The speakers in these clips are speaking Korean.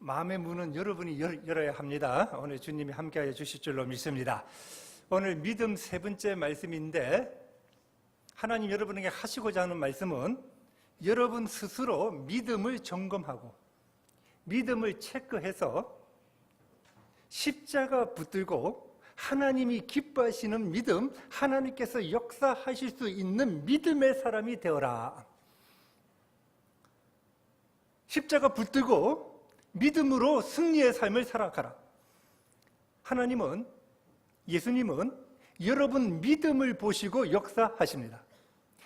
마음의 문은 여러분이 열어야 합니다. 오늘 주님이 함께하여 주실 줄로 믿습니다. 오늘 믿음 세 번째 말씀인데, 하나님 여러분에게 하시고자 하는 말씀은 여러분 스스로 믿음을 점검하고 믿음을 체크해서 십자가 붙들고 하나님이 기뻐하시는 믿음, 하나님께서 역사하실 수 있는 믿음의 사람이 되어라. 십자가 붙들고 믿음으로 승리의 삶을 살아가라. 하나님은, 예수님은 여러분 믿음을 보시고 역사하십니다.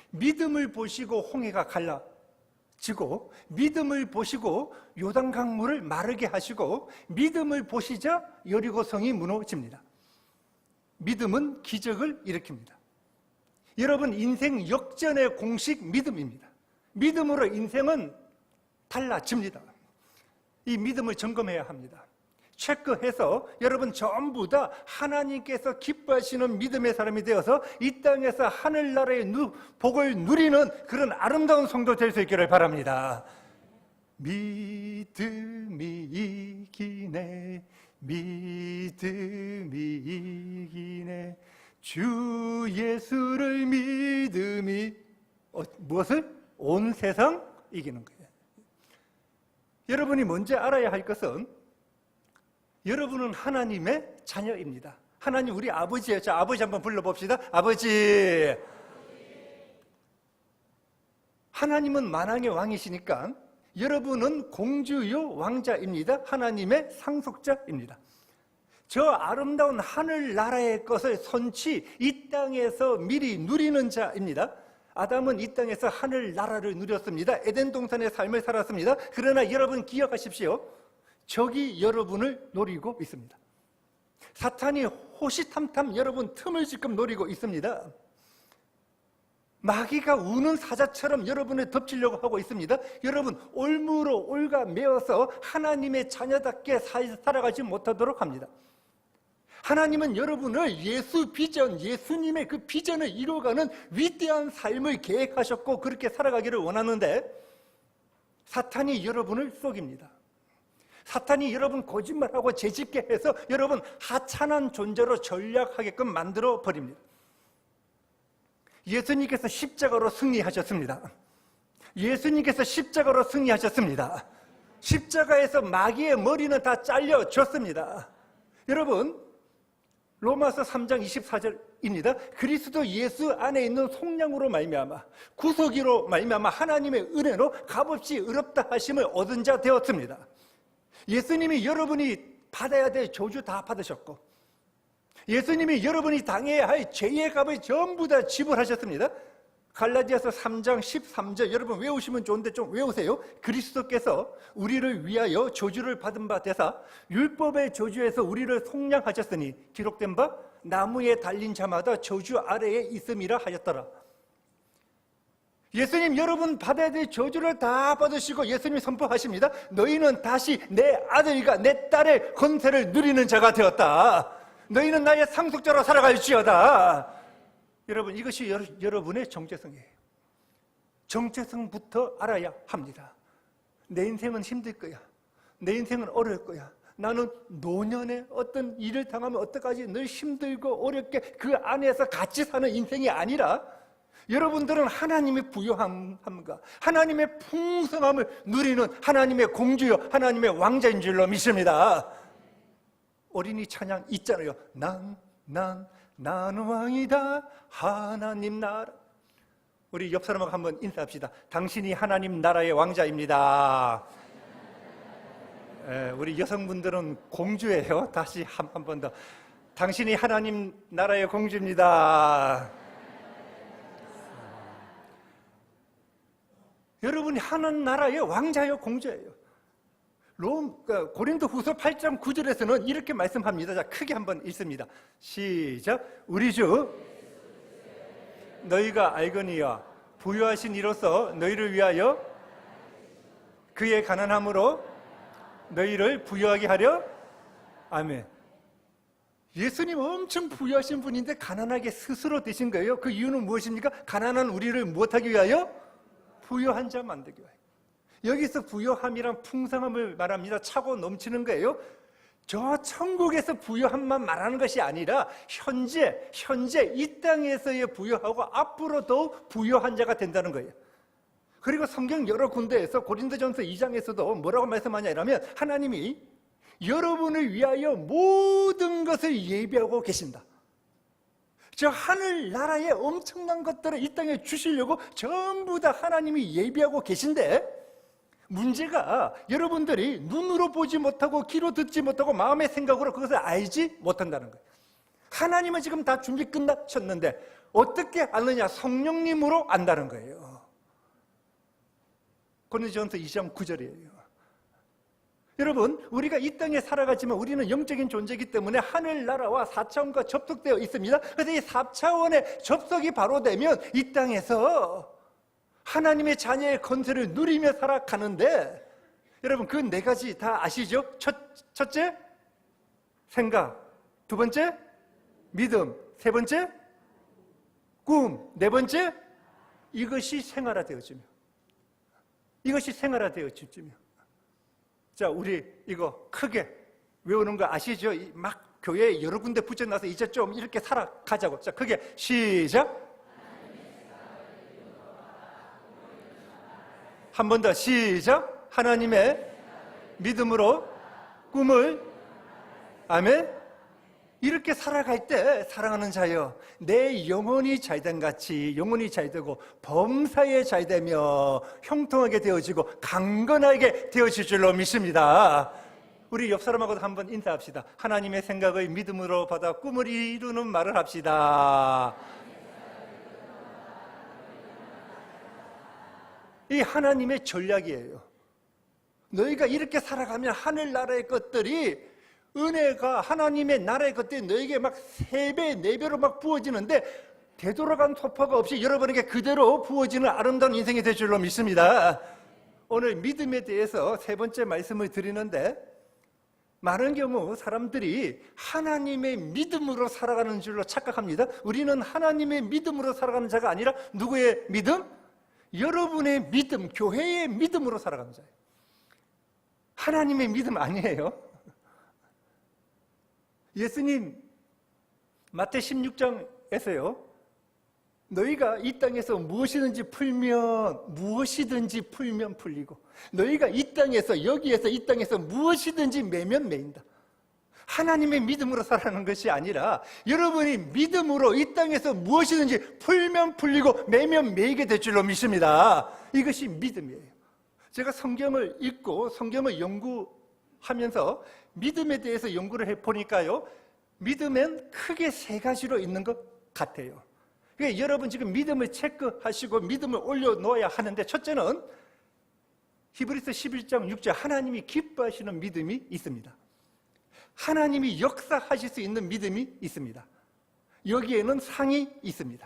믿음을 보시고 홍해가 갈라지고, 믿음을 보시고 요단강물을 마르게 하시고, 믿음을 보시자 여리고성이 무너집니다. 믿음은 기적을 일으킵니다. 여러분, 인생 역전의 공식 믿음입니다. 믿음으로 인생은 달라집니다. 이 믿음을 점검해야 합니다. 체크해서 여러분 전부 다 하나님께서 기뻐하시는 믿음의 사람이 되어서 이 땅에서 하늘나라의 복을 누리는 그런 아름다운 성도 될 수 있기를 바랍니다. 믿음이 이기네, 믿음이 이기네, 주 예수를 믿음이 무엇을? 온 세상 이기는 거예요. 여러분이 먼저 알아야 할 것은 여러분은 하나님의 자녀입니다. 하나님 우리 아버지예요. 자, 아버지 한번 불러봅시다. 아버지. 하나님은 만왕의 왕이시니까 여러분은 공주요 왕자입니다. 하나님의 상속자입니다. 저 아름다운 하늘나라의 것을 선치 이 땅에서 미리 누리는 자입니다. 아담은 이 땅에서 하늘나라를 누렸습니다. 에덴 동산의 삶을 살았습니다. 그러나 여러분 기억하십시오. 적이 여러분을 노리고 있습니다. 사탄이 호시탐탐 여러분 틈을 지금 노리고 있습니다. 마귀가 우는 사자처럼 여러분을 덮치려고 하고 있습니다. 여러분 올무로 올가매어서 하나님의 자녀답게 살아가지 못하도록 합니다. 하나님은 여러분을 예수 비전, 예수님의 그 비전을 이루어가는 위대한 삶을 계획하셨고 그렇게 살아가기를 원하는데, 사탄이 여러분을 속입니다. 사탄이 여러분 거짓말하고 재짓게 해서 여러분 하찮은 존재로 전략하게끔 만들어 버립니다. 예수님께서 십자가로 승리하셨습니다. 예수님께서 십자가로 승리하셨습니다. 십자가에서 마귀의 머리는 다 잘려졌습니다. 여러분, 로마서 3장 24절입니다. 그리스도 예수 안에 있는 속량으로 말미암아 구속이로 말미암아 하나님의 은혜로 값없이 의롭다 하심을 얻은 자 되었습니다. 예수님이 여러분이 받아야 될 저주 다 받으셨고, 예수님이 여러분이 당해야 할 죄의 값을 전부 다 지불하셨습니다. 갈라디아서 3장 13절 여러분 외우시면 좋은데 좀 외우세요. 그리스도께서 우리를 위하여 저주를 받은 바 되사 율법의 저주에서 우리를 속량하셨으니 기록된 바 나무에 달린 자마다 저주 아래에 있음이라 하였더라. 예수님 여러분 받아야 될 저주를 다 받으시고 예수님이 선포하십니다. 너희는 다시 내 아들과 내 딸의 권세를 누리는 자가 되었다. 너희는 나의 상속자로 살아갈지어다. 여러분 이것이 여러분의 정체성이에요. 정체성부터 알아야 합니다. 내 인생은 힘들 거야. 내 인생은 어려울 거야. 나는 노년에 어떤 일을 당하면 어떡하지? 늘 힘들고 어렵게 그 안에서 같이 사는 인생이 아니라 여러분들은 하나님의 부요함과 하나님의 풍성함을 누리는 하나님의 공주요 하나님의 왕자인 줄로 믿습니다. 어린이 찬양 있잖아요. 나는 왕이다 하나님 나라. 우리 옆 사람하고 한번 인사합시다. 당신이 하나님 나라의 왕자입니다. 우리 여성분들은 공주예요. 다시 한 번 더. 당신이 하나님 나라의 공주입니다. 여러분이 하나님 나라의 왕자예요, 공주예요. 고린도 후서 8장 9절에서는 이렇게 말씀합니다. 자, 크게 한번 읽습니다. 시작. 우리 주 너희가 알거니와 부유하신 이로써 너희를 위하여 그의 가난함으로 너희를 부유하게 하려. 아멘. 예수님 엄청 부유하신 분인데 가난하게 스스로 되신 거예요. 그 이유는 무엇입니까? 가난한 우리를 무엇하기 위하여? 부유한 자 만들기 위하여. 여기서 부요함이란 풍성함을 말합니다. 차고 넘치는 거예요. 저 천국에서 부요함만 말하는 것이 아니라 현재 이 땅에서의 부요하고 앞으로 더욱 부요한 자가 된다는 거예요. 그리고 성경 여러 군데에서 고린도전서 2장에서도 뭐라고 말씀하냐 이러면 하나님이 여러분을 위하여 모든 것을 예비하고 계신다. 저 하늘나라의 엄청난 것들을 이 땅에 주시려고 전부 다 하나님이 예비하고 계신데, 문제가 여러분들이 눈으로 보지 못하고 귀로 듣지 못하고 마음의 생각으로 그것을 알지 못한다는 거예요. 하나님은 지금 다 준비 끝나셨는데 어떻게 아느냐? 성령님으로 안다는 거예요. 고린도전서 2장 9절이에요. 여러분, 우리가 이 땅에 살아가지만 우리는 영적인 존재이기 때문에 하늘나라와 4차원과 접속되어 있습니다. 그래서 이 4차원의 접속이 바로 되면 이 땅에서 하나님의 자녀의 건설을 누리며 살아가는데, 여러분 그 네 가지 다 아시죠? 첫째, 생각. 두 번째, 믿음. 세 번째, 꿈. 네 번째, 이것이 생활화되어지며. 이것이 생활화되어지며. 자, 우리 이거 크게 외우는 거 아시죠? 막 교회에 여러 군데 붙여놔서 이제 좀 이렇게 살아가자고. 자, 크게 시작. 한 번 더 시작. 하나님의 믿음으로 꿈을, 아멘. 이렇게 살아갈 때 사랑하는 자여, 내 영혼이 잘된 같이 영혼이 잘되고 범사에 잘되며 형통하게 되어지고 강건하게 되어질 줄로 믿습니다. 우리 옆 사람하고도 한번 인사합시다. 하나님의 생각을 믿음으로 받아 꿈을 이루는 말을 합시다. 이 하나님의 전략이에요. 너희가 이렇게 살아가면 하늘나라의 것들이, 은혜가, 하나님의 나라의 것들이 너에게 막 3배, 4배로 막 부어지는데 되돌아간 소파가 없이 여러분에게 그대로 부어지는 아름다운 인생이 될 줄로 믿습니다. 오늘 믿음에 대해서 세 번째 말씀을 드리는데, 많은 경우 사람들이 하나님의 믿음으로 살아가는 줄로 착각합니다. 우리는 하나님의 믿음으로 살아가는 자가 아니라 누구의 믿음? 여러분의 믿음, 교회의 믿음으로 살아가는 자예요. 하나님의 믿음 아니에요. 예수님 마태 16장에서요, 너희가 이 땅에서 무엇이든지 풀면 풀리고, 너희가 이 땅에서, 여기에서 이 땅에서 무엇이든지 매면 매인다. 하나님의 믿음으로 살아가는 것이 아니라 여러분이 믿음으로 이 땅에서 무엇이든지 풀면 풀리고 매면 매이게 될 줄로 믿습니다. 이것이 믿음이에요. 제가 성경을 읽고 성경을 연구하면서 믿음에 대해서 연구를 해보니까요, 믿음은 크게 3가지로 있는 것 같아요. 그러니까 여러분 지금 믿음을 체크하시고 믿음을 올려놓아야 하는데, 첫째는 히브리서 11장 6절, 하나님이 기뻐하시는 믿음이 있습니다. 하나님이 역사하실 수 있는 믿음이 있습니다. 여기에는 상이 있습니다.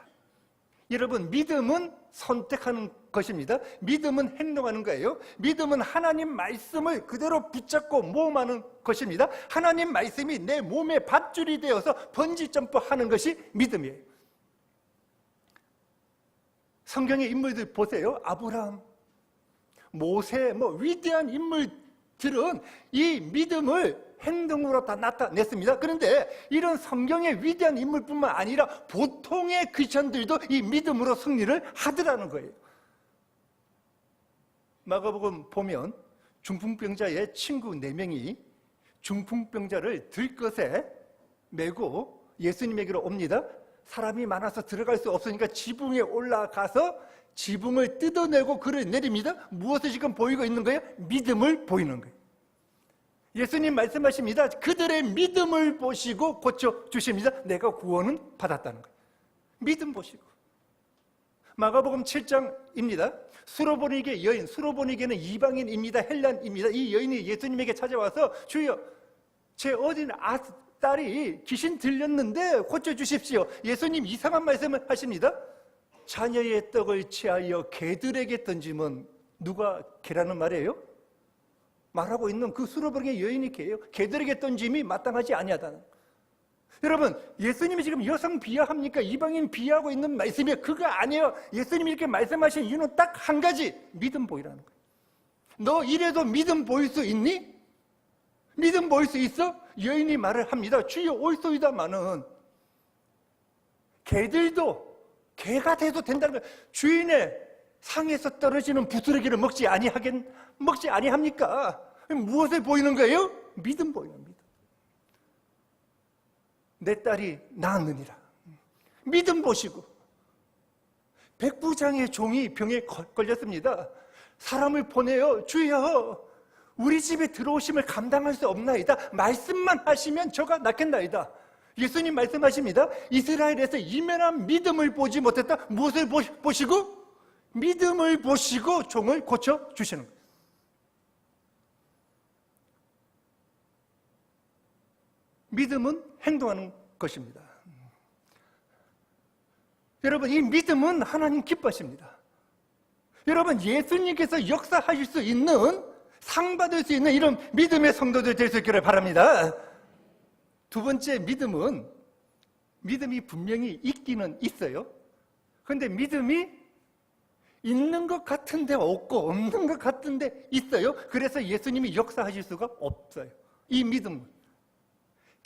여러분, 믿음은 선택하는 것입니다. 믿음은 행동하는 거예요. 믿음은 하나님 말씀을 그대로 붙잡고 모험하는 것입니다. 하나님 말씀이 내 몸의 밧줄이 되어서 번지 점프하는 것이 믿음이에요. 성경의 인물들 보세요. 아브라함, 모세, 위대한 인물들은 이 믿음을 행동으로 다 나타냈습니다. 그런데 이런 성경의 위대한 인물뿐만 아니라 보통의 크리스천들도 이 믿음으로 승리를 하더라는 거예요. 마가복음 보면 중풍병자의 친구 4명이 중풍병자를 들것에 메고 예수님에게로 옵니다. 사람이 많아서 들어갈 수 없으니까 지붕에 올라가서 지붕을 뜯어내고 그를 내립니다. 무엇을 지금 보이고 있는 거예요? 믿음을 보이는 거예요. 예수님 말씀하십니다. 그들의 믿음을 보시고 고쳐주십니다. 내가 구원은 받았다는 거예요. 믿음 보시고. 마가복음 7장입니다. 수로보니게 여인, 수로보니게는 이방인입니다. 헬란입니다. 이 여인이 예수님에게 찾아와서, 주여, 제 어린 딸이 귀신 들렸는데 고쳐주십시오. 예수님 이상한 말씀을 하십니다. 자녀의 떡을 취하여 개들에게 던지면 누가 개라는 말이에요? 말하고 있는 그 수로보니게 여인이 개예요. 개들에게 던짐이 마땅하지 아니하다는. 여러분, 예수님이 지금 여성 비하합니까? 이방인 비하하고 있는 말씀이 그거 아니에요. 예수님이 이렇게 말씀하신 이유는 딱 한 가지, 믿음 보이라는 거예요. 너 이래도 믿음 보일 수 있니? 믿음 보일 수 있어? 여인이 말을 합니다. 주여 올소이다마는 개들도 개가 돼도 된다는 거예요. 주인의 상에서 떨어지는 부스러기를 먹지 아니합니까? 무엇을 보이는 거예요? 믿음 보이는 믿음. 내 딸이 낳았느니라. 믿음 보시고. 백부장의 종이 병에 걸렸습니다. 사람을 보내요. 주여, 우리 집에 들어오심을 감당할 수 없나이다. 말씀만 하시면 저가 낫겠나이다. 예수님 말씀하십니다. 이스라엘에서 이면한 믿음을 보지 못했다. 무엇을 보시고? 믿음을 보시고 종을 고쳐주시는 거예요. 믿음은 행동하는 것입니다. 여러분, 이 믿음은 하나님 기뻐하십니다. 여러분, 예수님께서 역사하실 수 있는, 상 받을 수 있는 이런 믿음의 성도들 될 수 있기를 바랍니다. 두 번째, 믿음이 분명히 있기는 있어요. 그런데 믿음이 있는 것 같은데 없고 없는 것 같은데 있어요. 그래서 예수님이 역사하실 수가 없어요. 이 믿음은.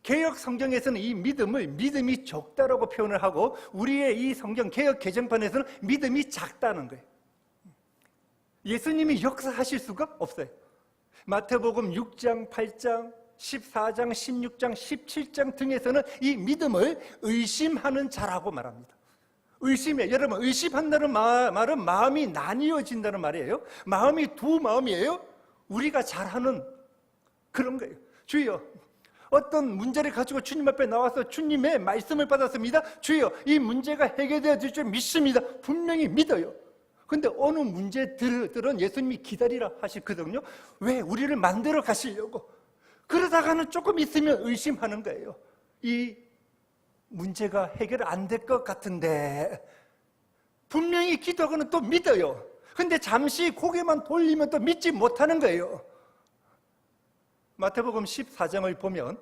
개역 성경에서는 이 믿음을 믿음이 적다라고 표현을 하고, 우리의 이 성경 개역 개정판에서는 믿음이 작다는 거예요. 예수님이 역사하실 수가 없어요. 마태복음 6장, 8장, 14장, 16장, 17장 등에서는 이 믿음을 의심하는 자라고 말합니다. 의심해. 여러분, 의심한다는 말은 마음이 나뉘어진다는 말이에요. 마음이 두 마음이에요. 우리가 잘하는 그런 거예요. 주여, 어떤 문제를 가지고 주님 앞에 나와서 주님의 말씀을 받았습니다. 주여, 이 문제가 해결되어질 줄 믿습니다. 분명히 믿어요. 근데 어느 문제들은 예수님이 기다리라 하시거든요. 왜? 우리를 만들어 가시려고. 그러다가는 조금 있으면 의심하는 거예요. 이 문제가 해결 안 될 것 같은데, 분명히 기도하고는 또 믿어요. 근데 잠시 고개만 돌리면 또 믿지 못하는 거예요. 마태복음 14장을 보면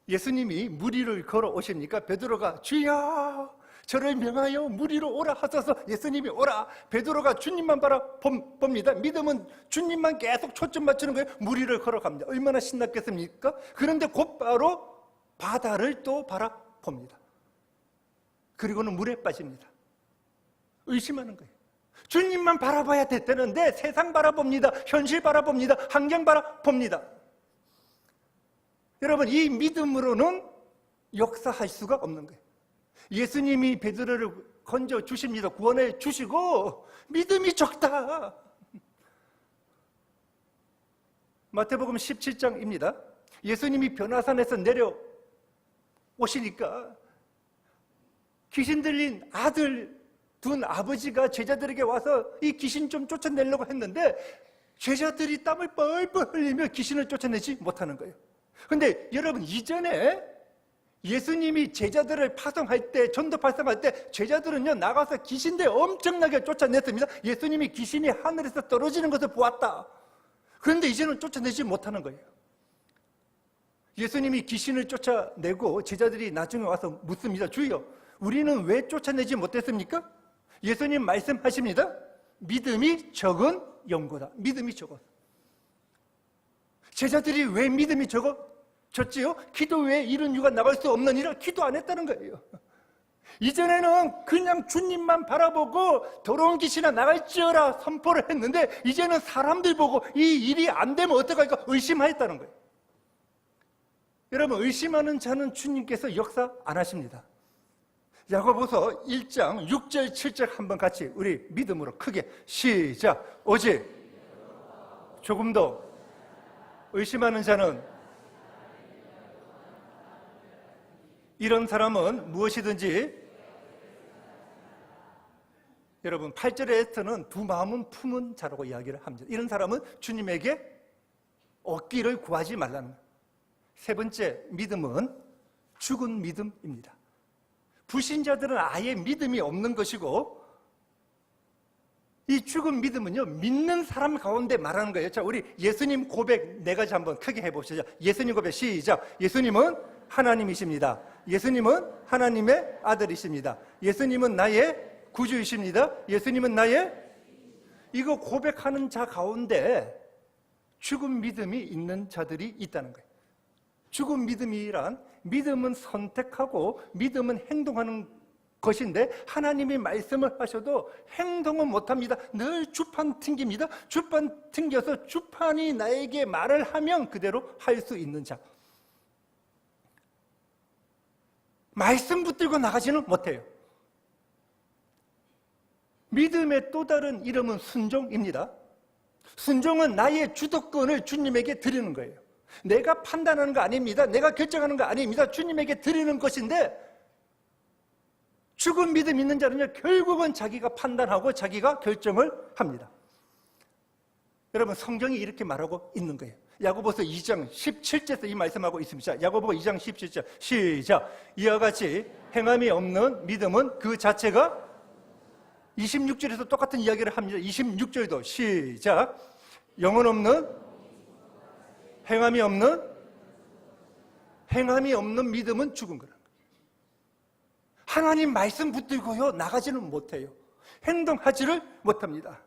예수님이 물 위를 걸어오십니까? 베드로가 주여 저를 명하여 물 위로 오라 하셔서 예수님이 오라. 베드로가 주님만 바라봅니다. 믿음은 주님만 계속 초점 맞추는 거예요. 물 위를 걸어갑니다. 얼마나 신났겠습니까? 그런데 곧바로 바다를 또 바라봅니다. 그리고는 물에 빠집니다. 의심하는 거예요. 주님만 바라봐야 되는데 세상 바라봅니다. 현실 바라봅니다. 환경 바라봅니다. 여러분, 이 믿음으로는 역사할 수가 없는 거예요. 예수님이 베드로를 건져 주십니다. 구원해 주시고 믿음이 적다. 마태복음 17장입니다. 예수님이 변화산에서 내려오시니까 귀신 들린 아들 둔 아버지가 제자들에게 와서 이 귀신 좀 쫓아내려고 했는데 제자들이 땀을 뻘뻘 흘리며 귀신을 쫓아내지 못하는 거예요. 그런데 여러분, 이전에 예수님이 제자들을 파송할 때, 전도 파송할 때 제자들은요 나가서 귀신들 엄청나게 쫓아냈습니다. 예수님이 귀신이 하늘에서 떨어지는 것을 보았다. 그런데 이제는 쫓아내지 못하는 거예요. 예수님이 귀신을 쫓아내고 제자들이 나중에 와서 묻습니다. 주여, 우리는 왜 쫓아내지 못했습니까? 예수님 말씀하십니다. 믿음이 적은 영고다. 믿음이 적어. 제자들이 왜 믿음이 적었지요? 기도 외에 이런 이유가 나갈 수 없느니라 기도 안 했다는 거예요. 이전에는 그냥 주님만 바라보고 더러운 귀신아 나갈지어라 선포를 했는데 이제는 사람들 보고 이 일이 안 되면 어떡할까 의심하였다는 거예요. 여러분, 의심하는 자는 주님께서 역사 안 하십니다. 야고보서 1장 6절 7절 한번 같이 우리 믿음으로 크게 시작. 오직 조금 더 의심하는 자는 이런 사람은 무엇이든지, 여러분 8절에서는 두 마음은 품은 자라고 이야기를 합니다. 이런 사람은 주님에게 얻기를 구하지 말라는 거예요. 세 번째 믿음은 죽은 믿음입니다. 불신자들은 아예 믿음이 없는 것이고, 이 죽은 믿음은요 믿는 사람 가운데 말하는 거예요. 자, 우리 예수님 고백 네 가지 한번 크게 해봅시다. 예수님 고백 시작. 예수님은 하나님이십니다. 예수님은 하나님의 아들이십니다. 예수님은 나의 구주이십니다. 예수님은 나의, 이거 고백하는 자 가운데 죽은 믿음이 있는 자들이 있다는 거예요. 죽은 믿음이란, 믿음은 선택하고 믿음은 행동하는 것인데 하나님이 말씀을 하셔도 행동은 못합니다. 늘 주판 튕깁니다. 주판 튕겨서 주판이 나에게 말을 하면 그대로 할 수 있는 자. 말씀 붙들고 나가지는 못해요. 믿음의 또 다른 이름은 순종입니다. 순종은 나의 주도권을 주님에게 드리는 거예요. 내가 판단하는 거 아닙니다. 내가 결정하는 거 아닙니다. 주님에게 드리는 것인데, 죽은 믿음 있는 자는요, 결국은 자기가 판단하고 자기가 결정을 합니다. 여러분, 성경이 이렇게 말하고 있는 거예요. 야고보서 2장 17절에서 이 말씀하고 있습니다. 야고보 2장 17절 시작. 이와 같이 행함이 없는 믿음은 그 자체가, 26절에서 똑같은 이야기를 합니다. 26절도 시작. 영혼 없는, 행함이 없는 믿음은 죽은 거라. 하나님 말씀 붙들고요 나가지는 못해요. 행동하지를 못합니다.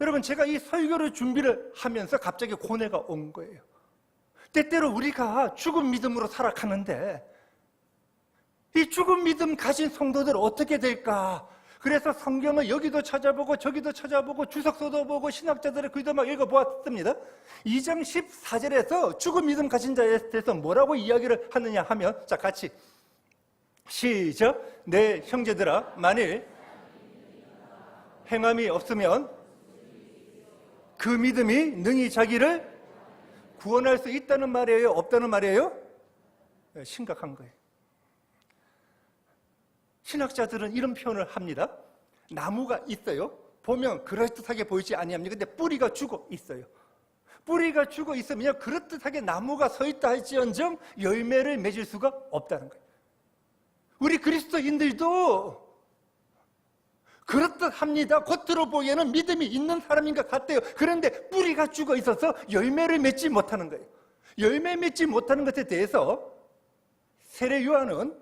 여러분, 제가 이 설교를 준비를 하면서 갑자기 고뇌가 온 거예요. 때때로 우리가 죽은 믿음으로 살아가는데 이 죽은 믿음 가진 성도들 어떻게 될까? 그래서 성경을 여기도 찾아보고 저기도 찾아보고 주석서도 보고 신학자들의 글도 막 읽어보았습니다. 2장 14절에서 죽은 믿음 가진 자에 대해서 뭐라고 이야기를 하느냐 하면, 자, 같이 시작. 내 형제들아, 만일 행함이 없으면 그 믿음이 능히 자기를 구원할 수 있다는 말이에요? 없다는 말이에요? 심각한 거예요. 신학자들은 이런 표현을 합니다. 나무가 있어요. 보면 그럴듯하게 보이지 아니합니까? 근데 뿌리가 죽어 있어요. 뿌리가 죽어 있으면 그럴듯하게 나무가 서 있다 할지언정 열매를 맺을 수가 없다는 거예요. 우리 그리스도인들도 그렇듯합니다. 겉으로 보기에는 믿음이 있는 사람인 것 같아요. 그런데 뿌리가 죽어 있어서 열매를 맺지 못하는 거예요. 열매 맺지 못하는 것에 대해서 세례 요한은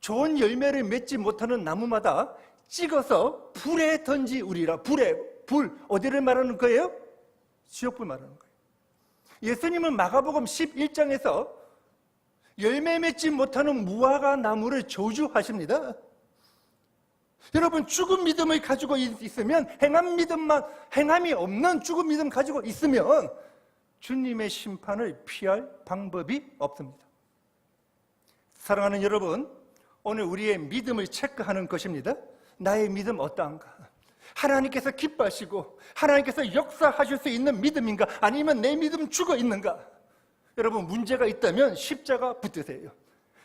좋은 열매를 맺지 못하는 나무마다 찍어서 불에 던지우리라. 불 어디를 말하는 거예요? 지옥불 말하는 거예요. 예수님은 마가복음 11장에서 열매 맺지 못하는 무화과 나무를 저주하십니다. 여러분, 죽은 믿음을 가지고 있으면, 행함이 없는 죽은 믿음 가지고 있으면 주님의 심판을 피할 방법이 없습니다. 사랑하는 여러분, 오늘 우리의 믿음을 체크하는 것입니다. 나의 믿음 어떠한가? 하나님께서 기뻐하시고 하나님께서 역사하실 수 있는 믿음인가? 아니면 내 믿음 죽어 있는가? 여러분, 문제가 있다면 십자가 붙드세요.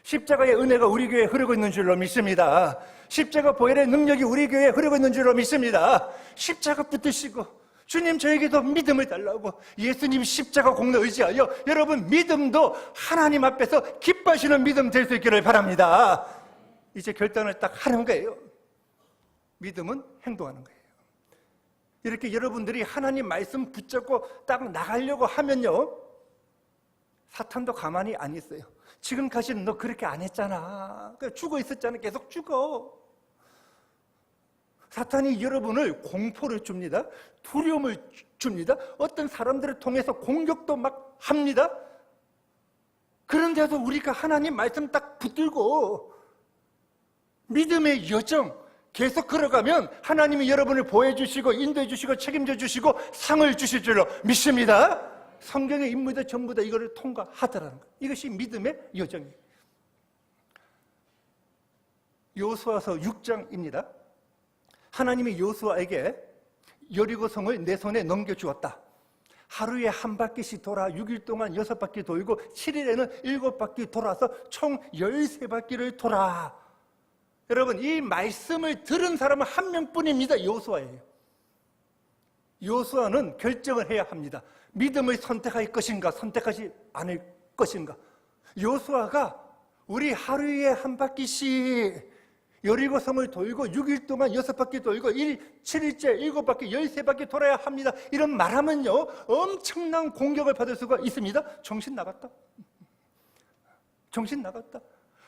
십자가의 은혜가 우리 교회에 흐르고 있는 줄로 믿습니다. 십자가 보혈의 능력이 우리 교회에 흐르고 있는 줄로 믿습니다. 십자가 붙드시고, 주님 저에게도 믿음을 달라고 예수님 십자가 공로 의지하여 여러분 믿음도 하나님 앞에서 기뻐하시는 믿음 될 수 있기를 바랍니다. 이제 결단을 딱 하는 거예요. 믿음은 행동하는 거예요. 이렇게 여러분들이 하나님 말씀 붙잡고 딱 나가려고 하면요, 사탄도 가만히 안 있어요. 지금까지는 너 그렇게 안 했잖아. 죽어 있었잖아. 계속 죽어. 사탄이 여러분을 공포를 줍니다. 두려움을 줍니다. 어떤 사람들을 통해서 공격도 막 합니다. 그런데도 우리가 하나님 말씀 딱 붙들고 믿음의 여정 계속 걸어가면 하나님이 여러분을 보호해 주시고 인도해 주시고 책임져 주시고 상을 주실 줄로 믿습니다. 성경의 인물들 전부 다 이거를 통과하더라는 거예요. 이것이 믿음의 여정이에요. 여호수아서 6장입니다. 하나님이 여호수아에게 여리고성을 내 손에 넘겨주었다. 하루에 한 바퀴씩 돌아 6일 동안 6바퀴 돌고 7일에는 7바퀴 돌아서 총 13바퀴를 돌아. 여러분, 이 말씀을 들은 사람은 한 명뿐입니다. 여호수아예요. 여호수아는 결정을 해야 합니다. 믿음을 선택할 것인가, 선택하지 않을 것인가. 여호수아가 우리 하루에 한 바퀴씩 여리고성을 돌고 6일 동안 6바퀴 돌고 7일째 7바퀴 13바퀴 돌아야 합니다. 이런 말하면요, 엄청난 공격을 받을 수가 있습니다. 정신 나갔다. 정신 나갔다.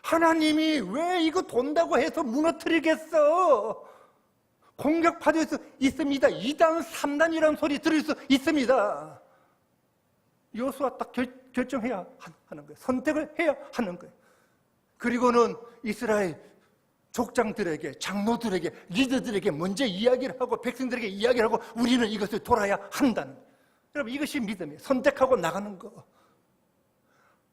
하나님이 왜 이거 돈다고 해서 무너뜨리겠어? 공격받을 수 있습니다. 2단, 3단이라는 소리 들을 수 있습니다. 여호수아 딱 결정해야 하는 거예요. 선택을 해야 하는 거예요. 그리고는 이스라엘 족장들에게, 장로들에게, 리더들에게 먼저 이야기를 하고 백성들에게 이야기를 하고 우리는 이것을 돌아야 한다는 거예요. 여러분, 이것이 믿음이에요. 선택하고 나가는 거.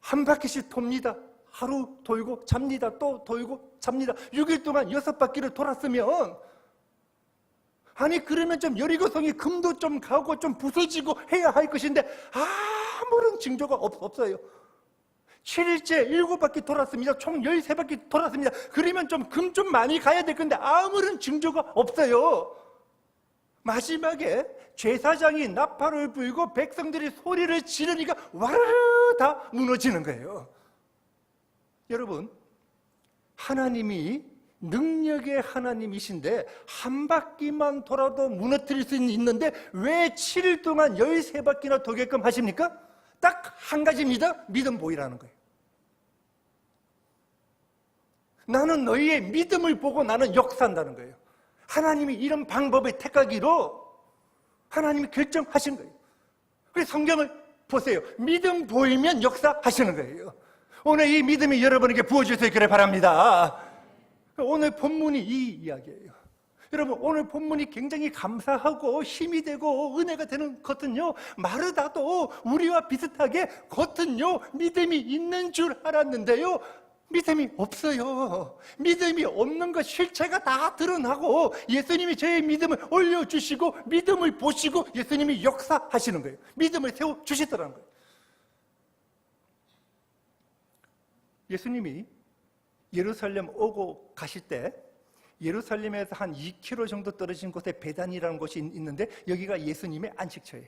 한 바퀴씩 돕니다. 하루 돌고 잡니다. 또 돌고 잡니다. 6일 동안 6바퀴를 돌았으면, 아니 그러면 좀 여리고성이 금도 좀 가고 좀 부서지고 해야 할 것인데 아무런 징조가 없어요. 7일째 7바퀴 돌았습니다. 총 13바퀴 돌았습니다. 그러면 좀 금 좀 많이 가야 될 건데 아무런 징조가 없어요. 마지막에 제사장이 나팔을 불고 백성들이 소리를 지르니까 와르르 다 무너지는 거예요. 여러분, 하나님이 능력의 하나님이신데 한 바퀴만 돌아도 무너뜨릴 수 있는데 왜 7일 동안 13바퀴나 돌게끔 하십니까? 딱 한 가지입니다. 믿음 보이라는 거예요. 나는 너희의 믿음을 보고 나는 역사한다는 거예요. 하나님이 이런 방법을 택하기로 하나님이 결정하신 거예요. 그래서 성경을 보세요. 믿음 보이면 역사하시는 거예요. 오늘 이 믿음이 여러분에게 부어질 수 있기를 바랍니다. 오늘 본문이 이 이야기예요. 여러분, 오늘 본문이 굉장히 감사하고 힘이 되고 은혜가 되는 겉은요, 마르다도 우리와 비슷하게 겉은요 믿음이 있는 줄 알았는데요, 믿음이 없어요. 믿음이 없는 것 실체가 다 드러나고 예수님이 저의 믿음을 올려주시고 믿음을 보시고 예수님이 역사하시는 거예요. 믿음을 세워주시더라는 거예요. 예수님이 예루살렘 오고 가실 때 예루살렘에서 한 2km 정도 떨어진 곳에 베단이라는 곳이 있는데 여기가 예수님의 안식처예요.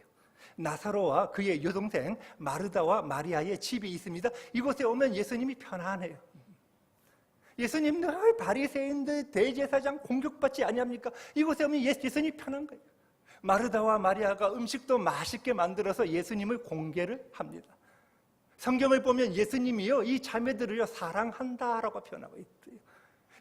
나사로와 그의 여동생 마르다와 마리아의 집이 있습니다. 이곳에 오면 예수님이 편안해요. 예수님 늘 바리새인들 대제사장 공격받지 아니합니까? 이곳에 오면 예수님이 편한 거예요. 마르다와 마리아가 음식도 맛있게 만들어서 예수님을 공개를 합니다. 성경을 보면 예수님이요 이 자매들을요 사랑한다라고 표현하고 있대요.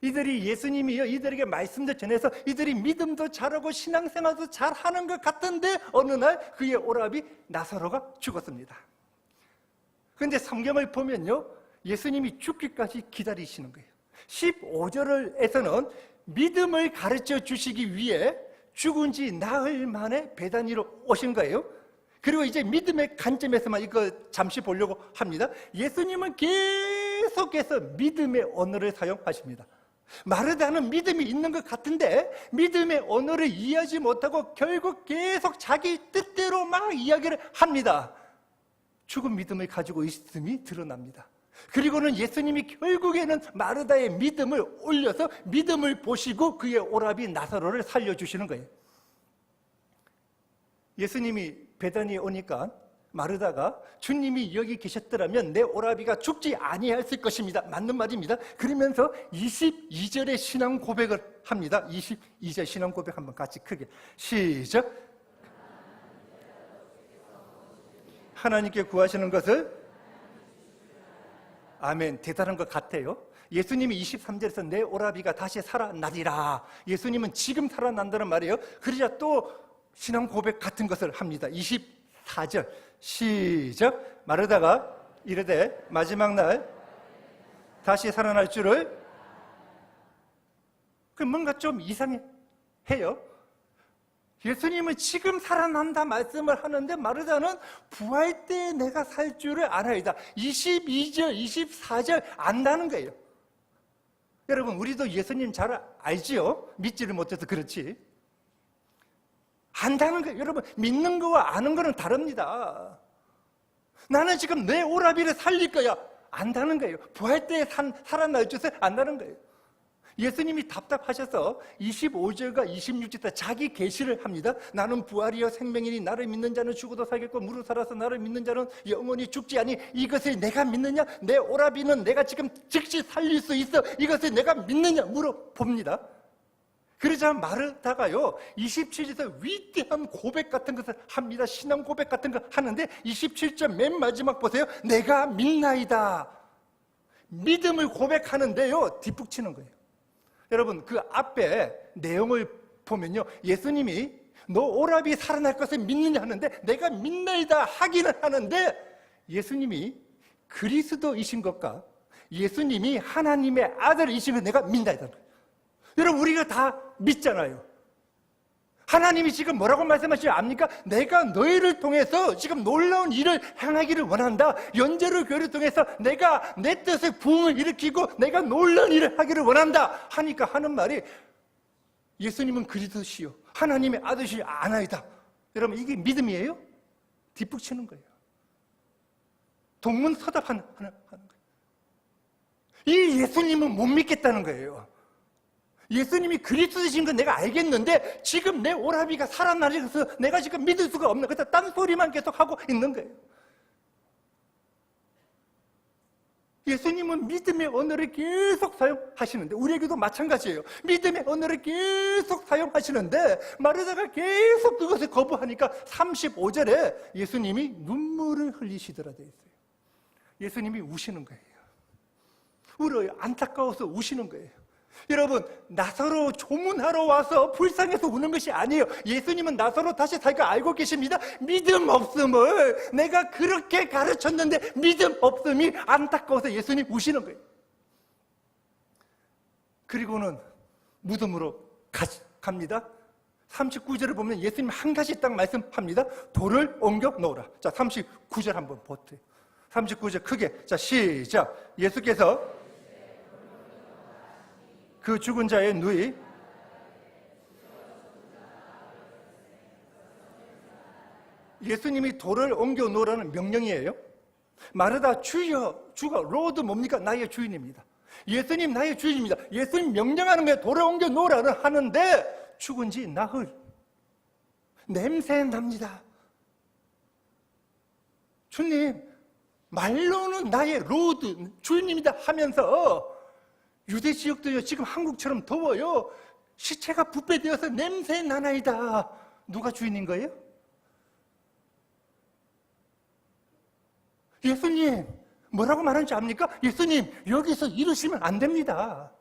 이들이 예수님이요 이들에게 말씀도 전해서 이들이 믿음도 잘하고 신앙생활도 잘하는 것 같은데 어느 날 그의 오라비 나사로가 죽었습니다. 그런데 성경을 보면요 예수님이 죽기까지 기다리시는 거예요. 15절에서는 믿음을 가르쳐 주시기 위해 죽은 지 나흘 만에 베다니로 오신 거예요. 그리고 이제 믿음의 관점에서만 이거 잠시 보려고 합니다. 예수님은 계속해서 믿음의 언어를 사용하십니다. 마르다는 믿음이 있는 것 같은데 믿음의 언어를 이해하지 못하고 결국 계속 자기 뜻대로 막 이야기를 합니다. 죽은 믿음을 가지고 있음이 드러납니다. 그리고는 예수님이 결국에는 마르다의 믿음을 올려서 믿음을 보시고 그의 오라비 나사로를 살려주시는 거예요. 예수님이 베다니에 오니까 마르다가 주님이 여기 계셨더라면 내 오라비가 죽지 아니했을 것입니다. 맞는 말입니다. 그러면서 22절의 신앙 고백을 합니다. 22절 신앙 고백 한번 같이 크게 시작. 하나님께 구하시는 것을 아멘. 대단한 것 같아요. 예수님이 23절에서 내 오라비가 다시 살아나리라. 예수님은 지금 살아난다는 말이에요. 그러자 또 신앙 고백 같은 것을 합니다. 24절 시작. 마르다가 이르되 마지막 날 다시 살아날 줄을. 그 뭔가 좀 이상해요. 예수님은 지금 살아난다 말씀을 하는데 마르다는 부활 때 내가 살 줄을 알아야다. 22절 24절 안다는 거예요. 여러분 우리도 예수님 잘 알지요? 믿지를 못해서 그렇지. 안다는 거예요. 여러분 믿는 거와 아는 거는 다릅니다. 나는 지금 내 오라비를 살릴 거야. 안다는 거예요. 부활 때 살아날 줄을 안다는 거예요. 예수님이 답답하셔서 25절과 26절 자기 계시를 합니다. 나는 부활이요 생명이니 나를 믿는 자는 죽어도 살겠고 무릇 살아서 나를 믿는 자는 영원히 죽지 아니. 이것을 내가 믿느냐? 내 오라비는 내가 지금 즉시 살릴 수 있어. 이것을 내가 믿느냐? 물어봅니다. 그러자 마르다가요 27절에서 위대한 고백 같은 것을 합니다. 신앙 고백 같은 거 하는데 27절 맨 마지막 보세요. 내가 믿나이다. 믿음을 고백하는데요 뒷북치는 거예요. 여러분 그 앞에 내용을 보면요, 예수님이 너 오라비 살아날 것을 믿느냐 하는데 내가 믿나이다 하기는 하는데, 예수님이 그리스도이신 것과 예수님이 하나님의 아들이신 걸 내가 믿나이다. 여러분, 우리가 다 믿잖아요. 하나님이 지금 뭐라고 말씀하시죠? 압니까? 내가 너희를 통해서 지금 놀라운 일을 행하기를 원한다. 연제로 교회를 통해서 내가 내 뜻의 부흥을 일으키고 내가 놀라운 일을 하기를 원한다 하니까 하는 말이, 예수님은 그리스도시요 하나님의 아들이시 아나이다. 여러분, 이게 믿음이에요? 뒷북치는 거예요. 동문서답하는 거예요. 이 예수님은 못 믿겠다는 거예요. 예수님이 그리스도이신 건 내가 알겠는데 지금 내 오라비가 살아나서 내가 지금 믿을 수가 없는, 그래서 딴소리만 계속 하고 있는 거예요. 예수님은 믿음의 언어를 계속 사용하시는데, 우리에게도 마찬가지예요. 믿음의 언어를 계속 사용하시는데 마르다가 계속 그것을 거부하니까 35절에 예수님이 눈물을 흘리시더라 되어 있어요. 예수님이 우시는 거예요. 울어요. 안타까워서 우시는 거예요. 여러분, 나사로 조문하러 와서 불쌍해서 우는 것이 아니에요. 예수님은 나사로 다시 살까 알고 계십니다. 믿음 없음을 내가 그렇게 가르쳤는데 믿음 없음이 안타까워서 예수님 우시는 거예요. 그리고는 무덤으로 갑니다. 39절을 보면 예수님 한 가지 딱 말씀합니다. 돌을 옮겨 놓으라. 자, 39절 한번 보세요. 39절 크게. 자, 시작. 예수께서 그 죽은 자의 누이, 예수님이 돌을 옮겨 놓으라는 명령이에요. 마르다, 주여, 주가 로드 뭡니까? 나의 주인입니다. 예수님 나의 주인입니다. 예수님 명령하는 거예요. 돌을 옮겨 놓으라는 하는데 죽은 지 나흘, 냄새 납니다. 주님, 말로는 나의 로드, 주인입니다 하면서, 유대 지역도요, 지금 한국처럼 더워요. 시체가 부패되어서 냄새 나나이다. 누가 주인인 거예요? 예수님, 뭐라고 말하는지 압니까? 예수님, 여기서 이러시면 안 됩니다.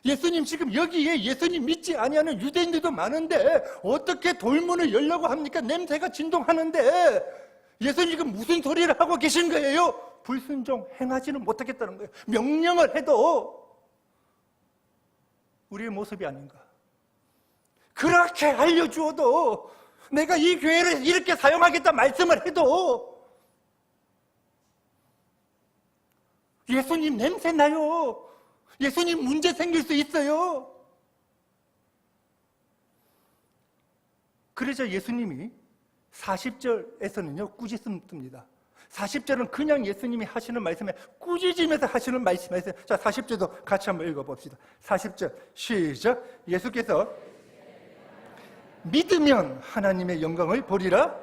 예수님, 지금 여기에 예수님 믿지 아니하는 유대인들도 많은데 어떻게 돌문을 열려고 합니까? 냄새가 진동하는데 예수님 지금 무슨 소리를 하고 계신 거예요? 불순종 행하지는 못하겠다는 거예요. 명령을 해도 우리의 모습이 아닌가. 그렇게 알려주어도, 내가 이 교회를 이렇게 사용하겠다 말씀을 해도 예수님 냄새 나요. 예수님 문제 생길 수 있어요. 그래서 예수님이 40절에서는요 꾸짖습니다. 40절은 그냥 예수님이 하시는 말씀에 꾸짖으면서 하시는 말씀이세요. 자, 40절도 같이 한번 읽어봅시다. 40절 시작. 예수께서 믿으면 하나님의 영광을 보리라.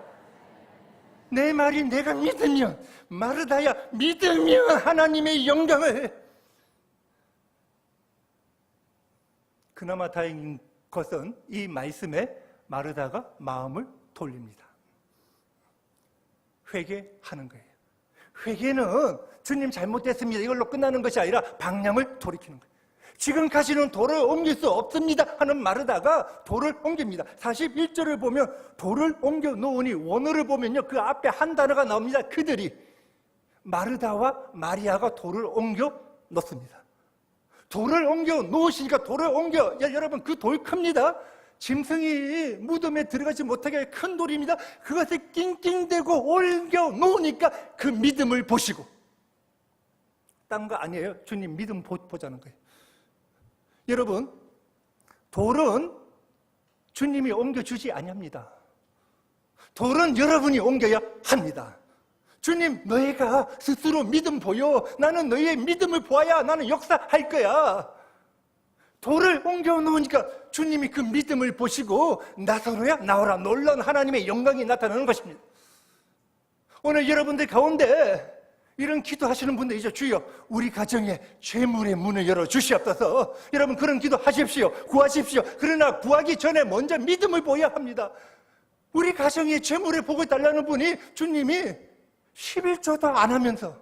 내 말이 내가 믿으면, 마르다야, 믿으면 하나님의 영광을. 그나마 다행인 것은 이 말씀에 마르다가 마음을 돌립니다. 회개하는 거예요. 회개는 주님 잘못됐습니다 이걸로 끝나는 것이 아니라 방향을 돌이키는 거예요. 지금까지는 돌을 옮길 수 없습니다 하는 마르다가 돌을 옮깁니다. 41절을 보면 돌을 옮겨 놓으니, 원어를 보면요 그 앞에 한 단어가 나옵니다. 그들이, 마르다와 마리아가 돌을 옮겨 놓습니다. 돌을 옮겨 놓으시니까, 돌을 옮겨, 여러분 그 돌 큽니다. 짐승이 무덤에 들어가지 못하게 큰 돌입니다. 그것을 낑낑대고 옮겨 놓으니까 그 믿음을 보시고, 딴 거 아니에요. 주님 믿음 보자는 거예요. 여러분, 돌은 주님이 옮겨주지 아니합니다. 돌은 여러분이 옮겨야 합니다. 주님, 너희가 스스로 믿음 보여. 나는 너희의 믿음을 보아야 나는 역사할 거야. 돌을 옮겨 놓으니까 주님이 그 믿음을 보시고, 나사로야 나오라, 놀라운 하나님의 영광이 나타나는 것입니다. 오늘 여러분들 가운데 이런 기도하시는 분들이죠. 주여, 우리 가정에 죄물의 문을 열어 주시옵소서. 여러분, 그런 기도 하십시오. 구하십시오. 그러나 구하기 전에 먼저 믿음을 보여야 합니다. 우리 가정에 죄물의 복을 달라는 분이 주님이 11조도 안 하면서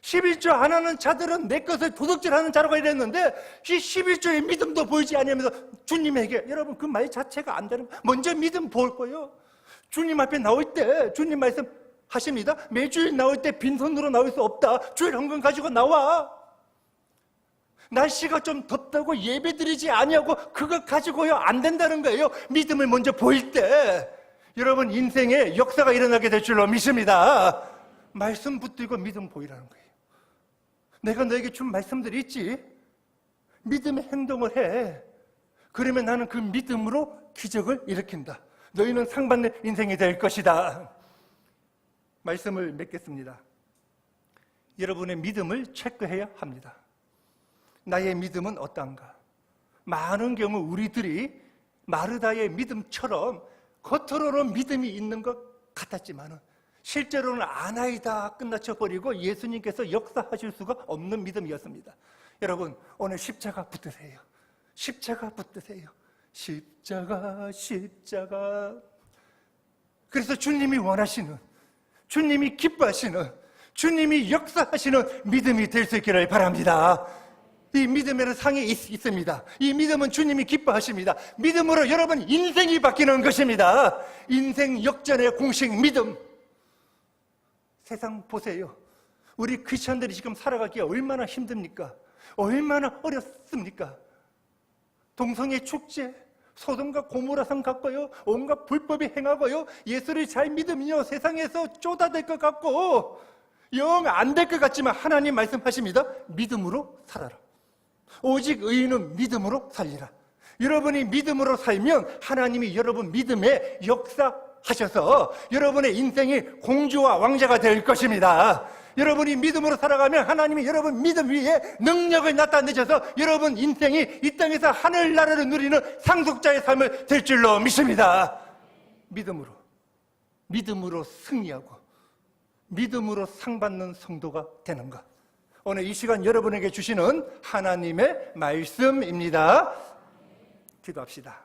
11조 안 하는 자들은 내 것을 도둑질하는 자라고 이랬는데 이 11조의 믿음도 보이지 않으면서 주님에게, 여러분 그 말 자체가 안 되는 거예요. 먼저 믿음 볼 거예요. 주님 앞에 나올 때 주님 말씀 하십니다. 매주일 나올 때 빈손으로 나올 수 없다. 주일 헌금 가지고 나와. 날씨가 좀 덥다고 예배 드리지 아니하고 그거 가지고요 안 된다는 거예요. 믿음을 먼저 보일 때 여러분 인생에 역사가 일어나게 될 줄로 믿습니다. 말씀 붙들고 믿음 보이라는 거예요. 내가 너에게 준 말씀들이 있지. 믿음의 행동을 해. 그러면 나는 그 믿음으로 기적을 일으킨다. 너희는 상받는 인생이 될 것이다. 말씀을 맺겠습니다. 여러분의 믿음을 체크해야 합니다. 나의 믿음은 어떤가? 많은 경우 우리들이 마르다의 믿음처럼 겉으로는 믿음이 있는 것 같았지만 실제로는 아나이다 끝나쳐 버리고 예수님께서 역사하실 수가 없는 믿음이었습니다. 여러분 오늘 십자가 붙드세요. 십자가 붙드세요. 십자가. 그래서 주님이 원하시는, 주님이 기뻐하시는, 주님이 역사하시는 믿음이 될 수 있기를 바랍니다. 이 믿음에는 상이 있습니다. 이 믿음은 주님이 기뻐하십니다. 믿음으로 여러분 인생이 바뀌는 것입니다. 인생 역전의 공식 믿음. 세상 보세요. 우리 크리스천들이 지금 살아가기가 얼마나 힘듭니까? 얼마나 어렵습니까? 동성애 축제, 소돔과 고모라성 갖고요, 온갖 불법이 행하고요, 예수를 잘 믿으면요 세상에서 쪼다될 것 같고 영 안 될 것 같지만 하나님 말씀하십니다. 믿음으로 살아라. 오직 의인은 믿음으로 살리라. 여러분이 믿음으로 살면 하나님이 여러분 믿음에 역사하셔서 여러분의 인생이 공주와 왕자가 될 것입니다. 여러분이 믿음으로 살아가면 하나님이 여러분 믿음 위에 능력을 나타내셔서 여러분 인생이 이 땅에서 하늘나라를 누리는 상속자의 삶을 될 줄로 믿습니다. 믿음으로 승리하고 믿음으로 상받는 성도가 되는 것, 오늘 이 시간 여러분에게 주시는 하나님의 말씀입니다. 기도합시다.